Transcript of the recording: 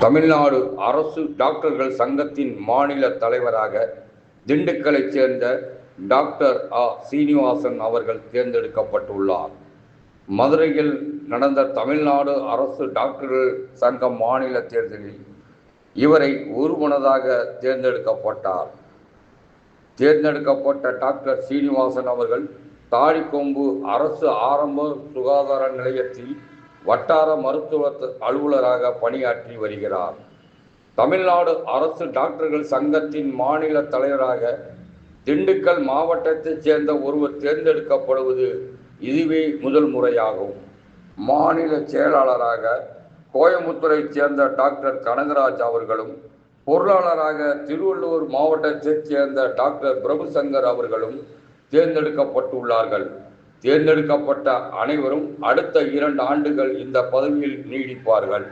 தமிழ்நாடு அரசு டாக்டர்கள் சங்கத்தின் மாநில தலைவராக திண்டுக்கலைச் சேர்ந்த டாக்டர் சீனிவாசன் அவர்கள் தேர்ந்தெடுக்கப்பட்டுள்ளார். மதுரையில் நடந்த தமிழ்நாடு அரசு டாக்டர்கள் சங்க மாநில தேர்தலில் இவரை ஒருமனதாக தேர்ந்தெடுக்கப்பட்டார். தேர்ந்தெடுக்கப்பட்ட டாக்டர் சீனிவாசன் அவர்கள் தாழிக்கொம்பு அரசு ஆரம்ப சுகாதார நிலையத்தில் வட்டார மருத்துவ அலுவலராக பணியாற்றி வருகிறார். தமிழ்நாடு அரசு டாக்டர்கள் சங்கத்தின் மாநில தலைவராக திண்டுக்கல் மாவட்டத்தைச் சேர்ந்த ஒருவர் தேர்ந்தெடுக்கப்படுவது இதுவே முதல் முறையாகும். மாநில செயலாளராக கோயம்புத்தூரைச் சேர்ந்த டாக்டர் கனகராஜ் அவர்களும், பொருளாளராக திருவள்ளூர் மாவட்டத்தைச் சேர்ந்த டாக்டர் பிரபுசங்கர் அவர்களும் தேர்ந்தெடுக்கப்பட்டுள்ளார்கள். தேர்ந்தெடுக்கப்பட்ட அனைவரும் அடுத்த 2 ஆண்டுகள் இந்த பதவியில் நீடிப்பார்கள்.